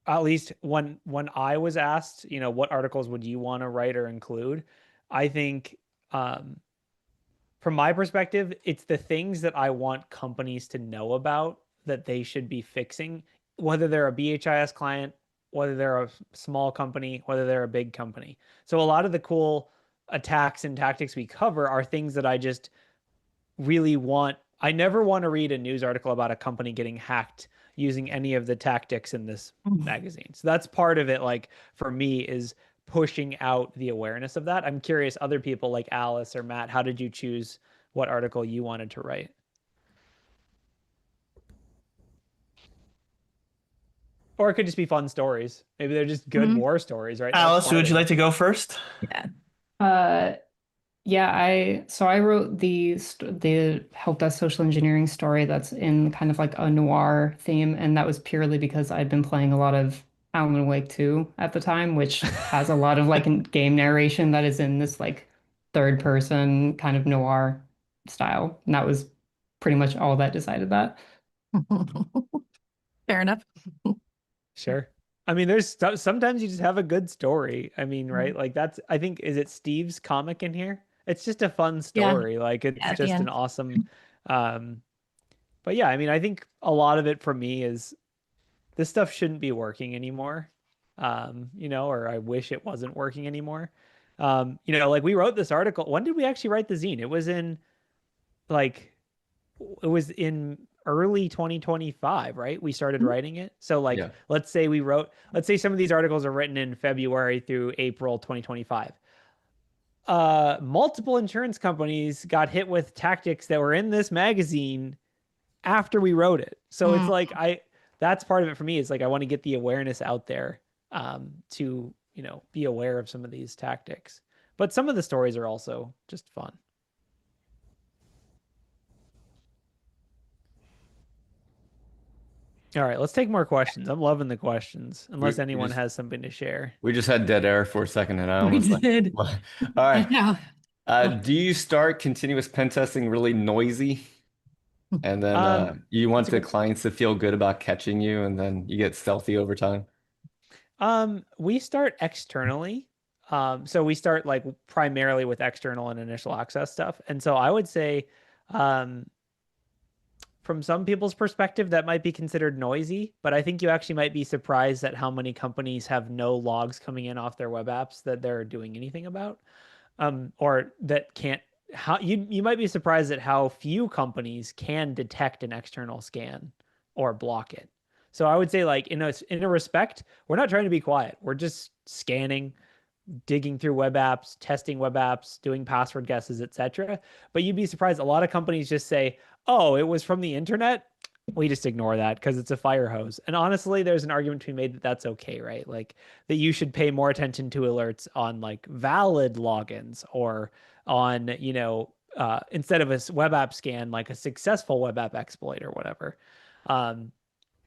at least when I was asked, what articles would you want to write or include? I think from my perspective, it's the things that I want companies to know about that they should be fixing, whether they're a BHIS client, whether they're a small company, whether they're a big company. So a lot of the cool attacks and tactics we cover are things that I just really want. I never want to read a news article about a company getting hacked using any of the tactics in this magazine. So that's part of it, like for me, is pushing out the awareness of that. I'm curious, other people like Alice or Matt, how did you choose what article you wanted to write? Or it could just be fun stories. Maybe they're just good war stories, right? Alice, would you like to go first? Yeah, I wrote the help desk social engineering story that's in kind of like a noir theme, and that was purely because I'd been playing a lot of Alan Wake 2 at the time, which has a lot of like game narration that is in this like third person kind of noir style. And that was pretty much all that decided that. Fair enough. Sure. I mean, there's sometimes you just have a good story. I mean, right? Like I think, is it Steve's comic in here? It's just a fun story. Yeah. Like it's just an awesome, but yeah, I mean, I think a lot of it for me is this stuff shouldn't be working anymore. Or I wish it wasn't working anymore. Like we wrote this article. When did we actually write the zine? It was in early 2025, right? We started writing it. So like, let's say some of these articles are written in February through April 2025. Multiple insurance companies got hit with tactics that were in this magazine after we wrote it. So it's like, that's part of it for me, is like, I want to get the awareness out there, to, be aware of some of these tactics, but some of the stories are also just fun. All right, let's take more questions. I'm loving the questions, unless anyone has something to share. We just had dead air for a second, and I almost did. All right. Do you start continuous pen testing really noisy, and then you want the clients to feel good about catching you, and then you get stealthy over time? We start externally. So we start like primarily with external and initial access stuff. And so I would say, from some people's perspective, that might be considered noisy, but I think you actually might be surprised at how many companies have no logs coming in off their web apps that they're doing anything about, or that can't. How you might be surprised at how few companies can detect an external scan or block it. So I would say, like, in a respect, we're not trying to be quiet. We're just scanning, digging through web apps, testing web apps, doing password guesses, etc. But you'd be surprised. A lot of companies just say, "Oh, it was from the internet." We just ignore that because it's a fire hose. And honestly, there's an argument to be made that that's okay, right? Like that you should pay more attention to alerts on like valid logins or on, instead of a web app scan, like a successful web app exploit or whatever.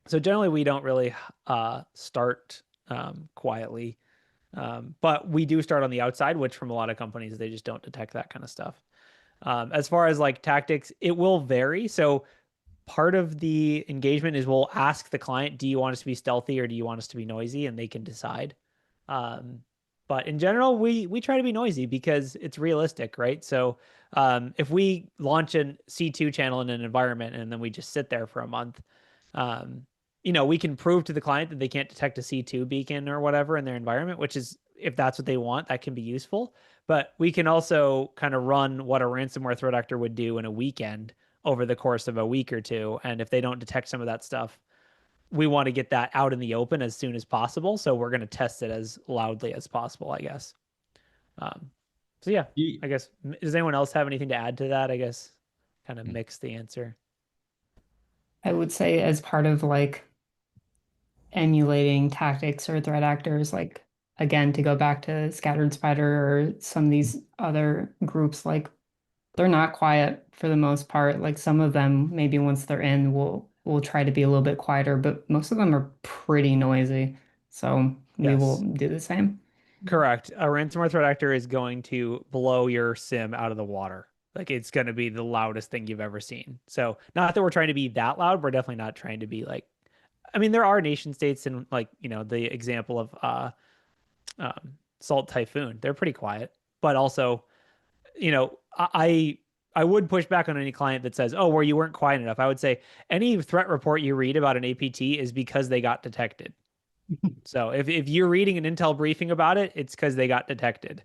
So generally, we don't really start quietly. But we do start on the outside, which from a lot of companies, they just don't detect that kind of stuff. As far as like tactics, it will vary. So part of the engagement is we'll ask the client, do you want us to be stealthy or do you want us to be noisy? And they can decide. But in general, we try to be noisy because it's realistic, right? So if we launch an C2 channel in an environment and then we just sit there for a month, we can prove to the client that they can't detect a C2 beacon or whatever in their environment, which is, if that's what they want, that can be useful. But we can also kind of run what a ransomware threat actor would do in a weekend over the course of a week or two. And if they don't detect some of that stuff, we want to get that out in the open as soon as possible. So we're going to test it as loudly as possible, I guess. So yeah, I guess, does anyone else have anything to add to that? I guess kind of mix the answer. I would say as part of like emulating tactics or threat actors, like again, to go back to Scattered Spider or some of these other groups, like they're not quiet for the most part. Like some of them, maybe once they're in, will try to be a little bit quieter, but most of them are pretty noisy. So we will do the same. Correct. A ransomware threat actor is going to blow your SIM out of the water. Like it's going to be the loudest thing you've ever seen. So not that we're trying to be that loud. We're definitely not trying to be like, I mean, there are nation states and like, the example of Salt Typhoon. They're pretty quiet, but also, I would push back on any client that says, "Oh, well, you weren't quiet enough." I would say any threat report you read about an APT is because they got detected. So if you're reading an intel briefing about it, it's because they got detected.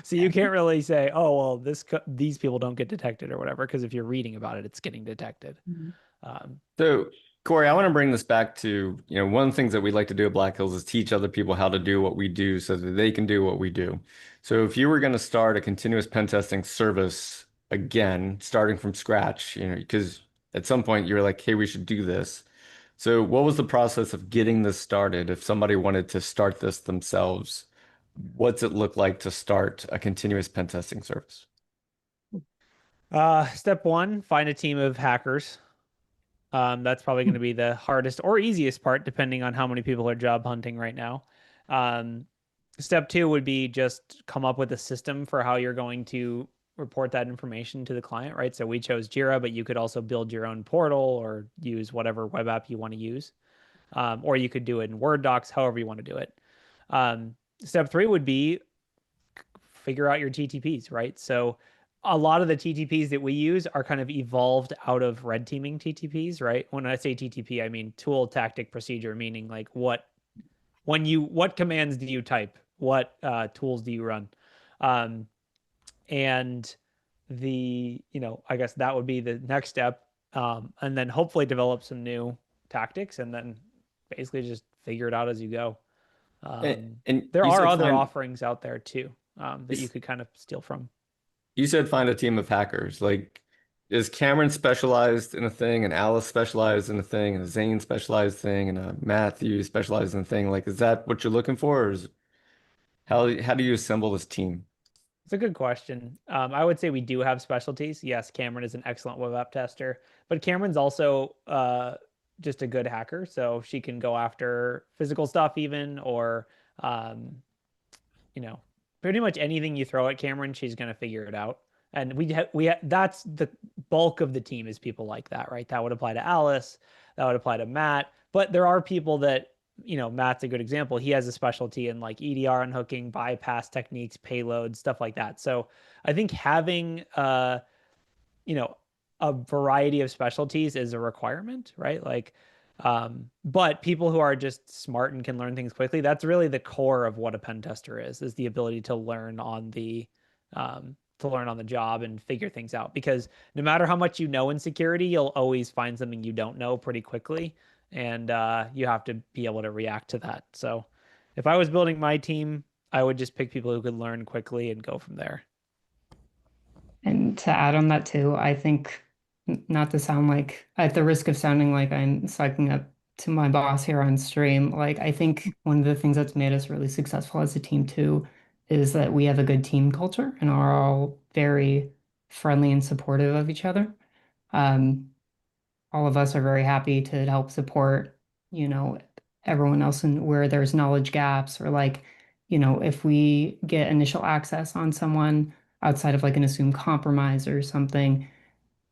So you can't really say, "Oh, well, these people don't get detected" or whatever, because if you're reading about it, it's getting detected. So, Corey, I want to bring this back to, one of the things that we like to do at Black Hills is teach other people how to do what we do so that they can do what we do. So if you were going to start a continuous pen testing service again, starting from scratch, because at some point you were like, hey, we should do this. So what was the process of getting this started? If somebody wanted to start this themselves, what's it look like to start a continuous pen testing service? Step one, find a team of hackers. That's probably going to be the hardest or easiest part, depending on how many people are job hunting right now. Step two would be just come up with a system for how you're going to report that information to the client, right? So we chose Jira, but you could also build your own portal or use whatever web app you want to use. Or you could do it in Word docs, however you want to do it. Step three would be figure out your TTPs, right? So a lot of the TTPs that we use are kind of evolved out of red teaming TTPs, right? When I say TTP, I mean tool, tactic, procedure, meaning like what commands do you type? What tools do you run? And I guess that would be the next step. And then hopefully develop some new tactics and then basically just figure it out as you go. And there you are said other offerings out there too that you could kind of steal from. You said find a team of hackers. Like, is Cameron specialized in a thing, and Alice specialized in a thing, and a Zane specialized thing, and a Matthew specialized in a thing? Like, is that what you're looking for, or how do you assemble this team? It's a good question. I would say we do have specialties. Yes, Cameron is an excellent web app tester, but Cameron's also just a good hacker, so she can go after physical stuff even, or pretty much anything you throw at Cameron, she's going to figure it out. And that's the bulk of the team is people like that, right? That would apply to Alice, that would apply to Matt, but there are people that, Matt's a good example. He has a specialty in like EDR unhooking, bypass techniques, payloads, stuff like that. So I think having, a a variety of specialties is a requirement, right? Like, but people who are just smart and can learn things quickly, that's really the core of what a pen tester is the ability to learn on the job and figure things out. Because no matter how much you know in security, you'll always find something you don't know pretty quickly, and you have to be able to react to that. So if I was building my team, I would just pick people who could learn quickly and go from there. And to add on that too, I think not to sound like at the risk of sounding like I'm sucking up to my boss here on stream, like I think one of the things that's made us really successful as a team too is that we have a good team culture and are all very friendly and supportive of each other. Um, all of us are very happy to help support, you know, everyone else and where there's knowledge gaps or like, you know, if we get initial access on someone outside of like an assumed compromise or something,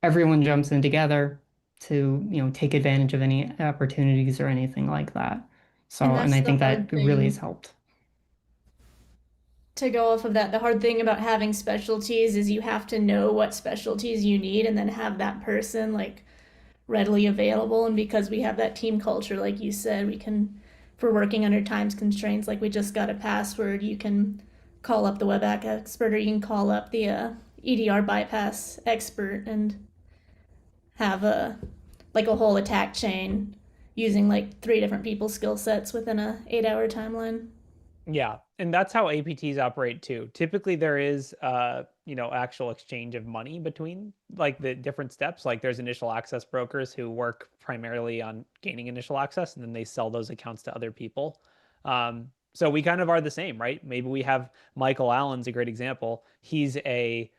everyone jumps in together to, you know, take advantage of any opportunities or anything like that. So, And and that's I the think that hard really has thing. helped. To go off of that, the hard thing about having specialties is you have to know what specialties you need and then have that person like readily available. And because we have that team culture, like you said, we can, if we're working under times constraints, like we just got a password, you can call up the web app expert or you can call up the EDR bypass expert and have a like a whole attack chain using like 3 different people's skill sets within a 8-hour timeline. Yeah, and that's how APTs operate too. Typically there is actual exchange of money between like the different steps. Like there's initial access brokers who work primarily on gaining initial access and then they sell those accounts to other people. So we kind of are the same, right? Maybe we have Michael Allen's a great example. He's a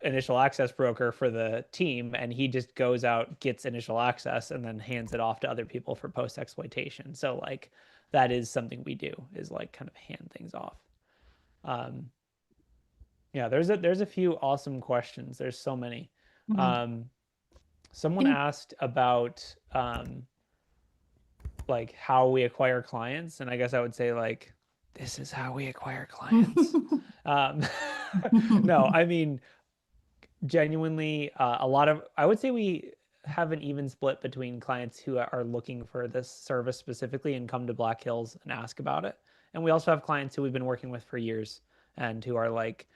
initial access broker for the team and he just goes out, gets initial access and then hands it off to other people for post exploitation. So like that is something we do, is like kind of hand things off. Yeah, there's a few awesome questions. There's so many. Mhm. Someone Can- asked about like how we acquire clients, and I guess I would say like this is how we acquire clients. um, no, I mean genuinely a lot of, I would say we have an even split between clients who are looking for this service specifically and come to Black Hills and ask about it, and we also have clients who we've been working with for years and who are like,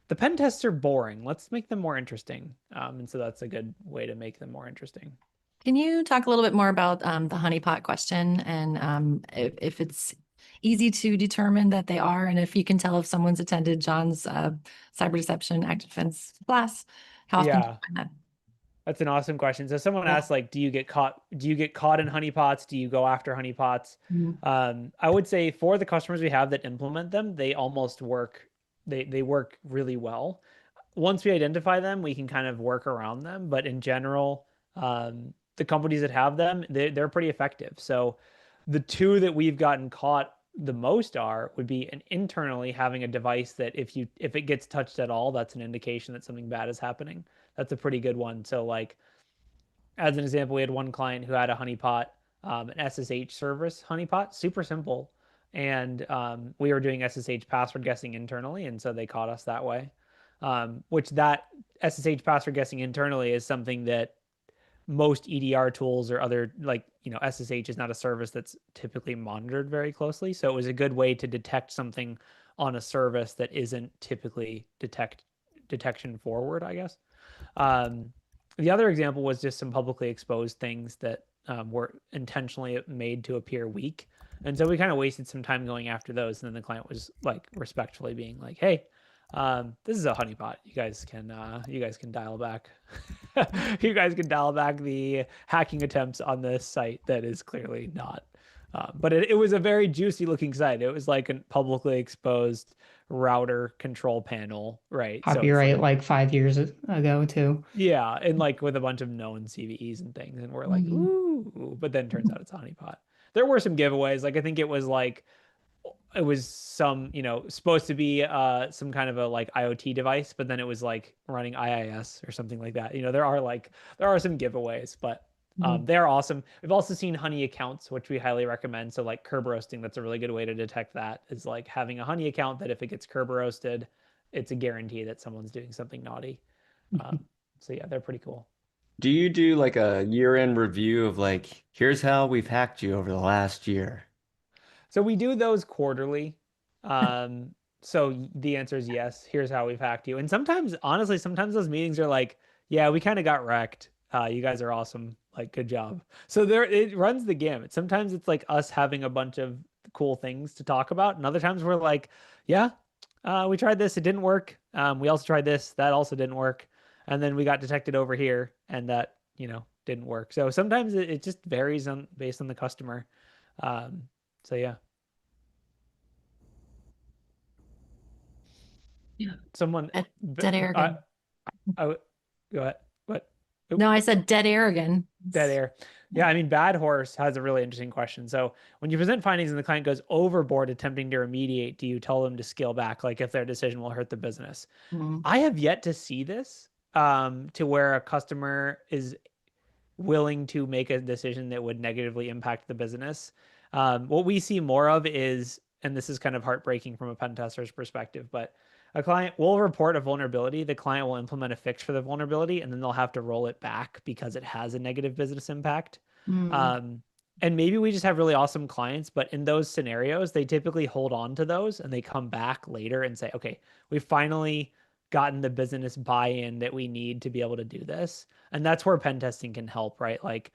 the pen tests are boring, let's make them more interesting. And so that's a good way to make them more interesting. Can you talk a little bit more about the honeypot question and if it's easy to determine that they are, and if you can tell if someone's attended John's cyber deception active defense class, how often do you Yeah, find that? that's an awesome question. So someone asked, like, do you get caught in honeypots? Do you go after honeypots? Mhm. I would say for the customers we have that implement them, they almost work, they work really well. Once we identify them, we can kind of work around them. But in general, the companies that have them, they're pretty effective. So the two that we've gotten caught the most would be an internally having a device that if it gets touched at all, that's an indication that something bad is happening. That's a pretty good one. So like as an example, we had one client who had a honeypot, an SSH service honeypot, super simple. And we were doing SSH password guessing internally. And so they caught us that way. Which that SSH password guessing internally is something that most EDR tools or other, like, SSH is not a service that's typically monitored very closely. So it was a good way to detect something on a service that isn't typically detection forward, I guess. The other example was just some publicly exposed things that were intentionally made to appear weak. And so we kind of wasted some time going after those. And then the client was like respectfully being like, hey, this is a honeypot. You guys can dial back. You guys can dial back the hacking attempts on this site that is clearly not. But it was a very juicy looking site. It was like a publicly exposed router control panel, right? So it's Copyright like, like 5 years ago too. yeah, and like with a bunch of known CVEs and things, and we're like, Mhm. ooh, but then turns out it's a honeypot. There were some giveaways. Like I think it was some, supposed to be some kind of a like IoT device, but then it was like running IIS or something like that. There are some giveaways, but Mhm. they are awesome. We've also seen honey accounts, which we highly recommend. So like curb roasting, that's a really good way to detect that, is like having a honey account that if it gets curb roasted, it's a guarantee that someone's doing something naughty. Um, so yeah, they're pretty cool. Do you do like a year-end review of like, here's how we've hacked you over the last year? So we do those quarterly. So the answer is yes. Here's how we've hacked you. And sometimes, honestly, sometimes those meetings are like, yeah, we kind of got wrecked. You guys are awesome. Like, good job. So there, it runs the gamut. Sometimes it's like us having a bunch of cool things to talk about, and other times we're like, yeah, we tried this, it didn't work. We also tried this, that also didn't work, and then we got detected over here, and that didn't work. So sometimes it just varies on based on the customer. So yeah. Yeah. Someone, Dead air again. go ahead. What? Oop, No, I said dead air again. dead air. Yeah, I mean, Bad Horse has a really interesting question. So when you present findings and the client goes overboard attempting to remediate, do you tell them to scale back, like if their decision will hurt the business? Mhm. I have yet to see this to where a customer is willing to make a decision that would negatively impact the business. What we see more of is, and this is kind of heartbreaking from a pen tester's perspective, but a client will report a vulnerability. The client will implement a fix for the vulnerability, and then they'll have to roll it back because it has a negative business impact. Mm. And maybe we just have really awesome clients, but in those scenarios, they typically hold on to those and they come back later and say, okay, we finally gotten the business buy-in that we need to be able to do this. And that's where pen testing can help, right? Like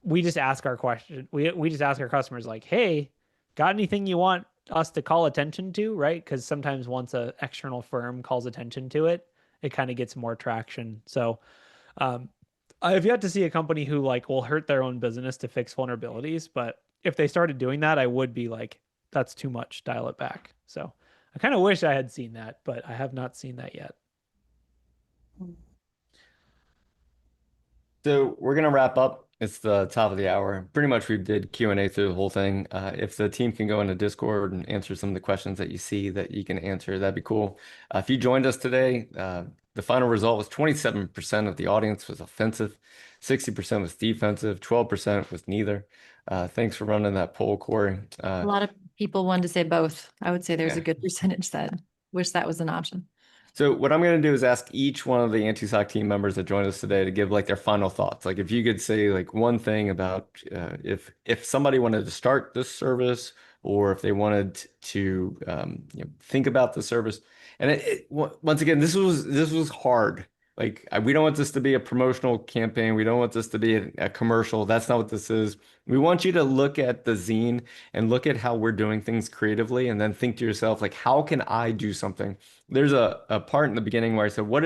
we just ask our question. We just ask our customers like, hey, got anything you want us to call attention to, right? Because sometimes once a external firm calls attention to it, it kind of gets more traction. So um, I have yet to see a company who like will hurt their own business to fix vulnerabilities, but if they started doing that, I would be like, that's too much, dial it back. So I kind of wish I had seen that, but I have not seen that yet. So we're gonna wrap up. It's the top of the hour. Pretty much we did Q&A through the whole thing. If the team can go into Discord and answer some of the questions that you see that you can answer, that'd be cool. If you joined us today, the final result was 27% of the audience was offensive, 60% was defensive, 12% was neither. Thanks for running that poll, Corey. A lot of people wanted to say both. I would say there's Yeah. a good percentage that wish that was an option. So what I'm going to do is ask each one of the ANTISOC team members that joined us today to give like their final thoughts. Like if you could say like one thing about if somebody wanted to start this service or if they wanted to think about the service. And once again, this was hard. Like we don't want this to be a promotional campaign. We don't want this to be a commercial. That's not what this is. We want you to look at the zine and look at how we're doing things creatively and then think to yourself, like, how can I do something? There's a part in the beginning where I said, what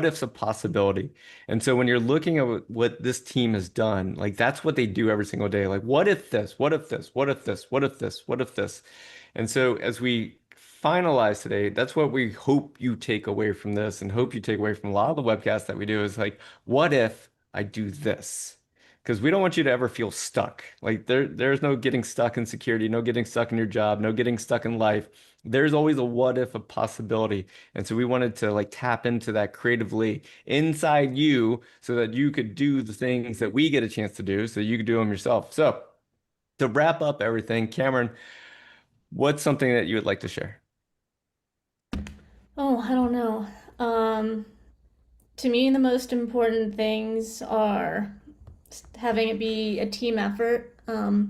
if's a possibility? And so when you're looking at what this team has done, like that's what they do every single day. Like, what if this? What if this? What if this? What if this? What if this? And so as we finalize today, that's what we hope you take away from this and hope you take away from a lot of the webcasts that we do is like, what if I do this? Because we don't want you to ever feel stuck. Like there's no getting stuck in security, no getting stuck in your job, no getting stuck in life. There's always a what if, a possibility. And so we wanted to like tap into that creatively inside you so that you could do the things that we get a chance to do so you could do them yourself. So to wrap up everything, Cameron, what's something that you would like to share? Oh, I don't know. To me, the most important things are having it be a team effort,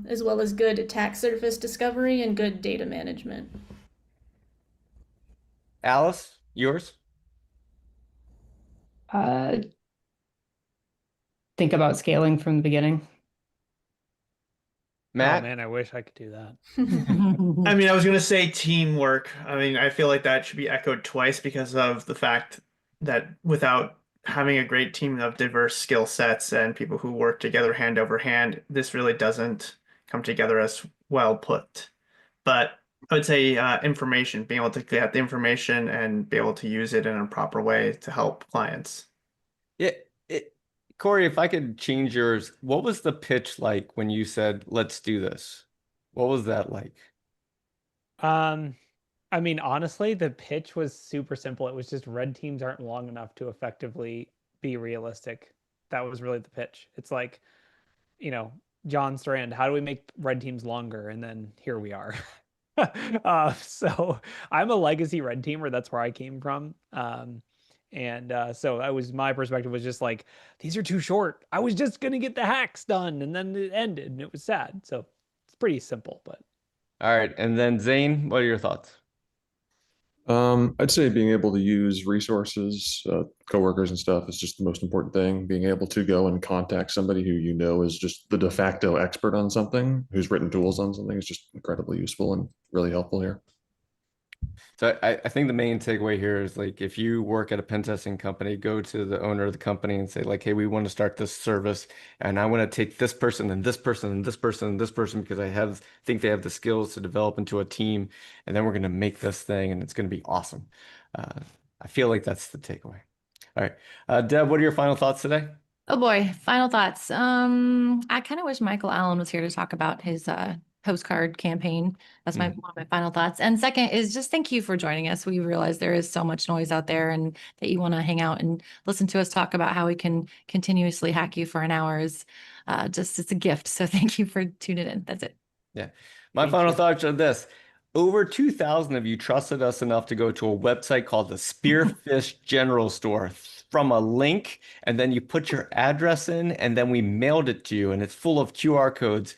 as well as good attack surface discovery and good data management. Alice, yours? Think about scaling from the beginning. Oh Matt? man, I wish I could do that. I mean, I was gonna say teamwork. I mean, I feel like that should be echoed twice because of the fact that without having a great team of diverse skill sets and people who work together hand over hand, this really doesn't come together as well put. But I would say information, being able to get the information and be able to use it in a proper way to help clients. Yeah, Corey, if I could change yours, what was the pitch like when you said, let's do this? What was that like? Um, I mean, honestly, the pitch was super simple. It was just red teams aren't long enough to effectively be realistic. That was really the pitch. It's like, John Strand, how do we make red teams longer? And then here we are. So I'm a legacy red teamer. That's where I came from. And so that was my perspective, was just like, these are too short. I was just gonna get the hacks done, and then it ended, and it was sad. So it's pretty simple, but All right. And then Zane, what are your thoughts? I'd say being able to use resources, coworkers and stuff is just the most important thing. Being able to go and contact somebody who you know is just the de facto expert on something, who's written tools on something, is just incredibly useful and really helpful here. So I think the main takeaway here is like if you work at a pen testing company, go to the owner of the company and say like, hey, we want to start this service and I want to take this person and this person and this person and this person because think they have the skills to develop into a team and then we're going to make this thing and it's going to be awesome. I feel like that's the takeaway. All right. Deb, what are your final thoughts today? Oh boy, final thoughts. I kind of wish Michael Allen was here to talk about his postcard campaign. That's one of my final thoughts. And second is just thank you for joining us. We realize there is so much noise out there and that you want to hang out and listen to us talk about how we can continuously hack you for an hour is it's a gift. So thank you for tuning in. That's it. Yeah. My final thoughts are this. Over 2,000 of you trusted us enough to go to a website called the Spearfish General Store from a link, and then you put your address in, and then we mailed it to you, and it's full of QR codes.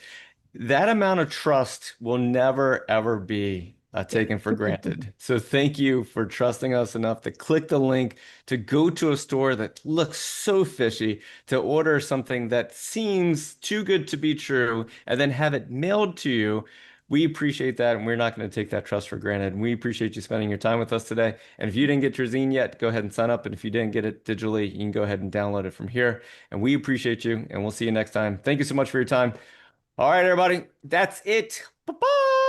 That amount of trust will never, ever be taken for granted. So thank you for trusting us enough to click the link, to go to a store that looks so fishy, to order something that seems too good to be true, and then have it mailed to you. We appreciate that, and we're not going to take that trust for granted. And we appreciate you spending your time with us today. And if you didn't get your zine yet, go ahead and sign up. And if you didn't get it digitally, you can go ahead and download it from here. And we appreciate you, and we'll see you next time. Thank you so much for your time. All right, everybody, that's it. Bye-bye.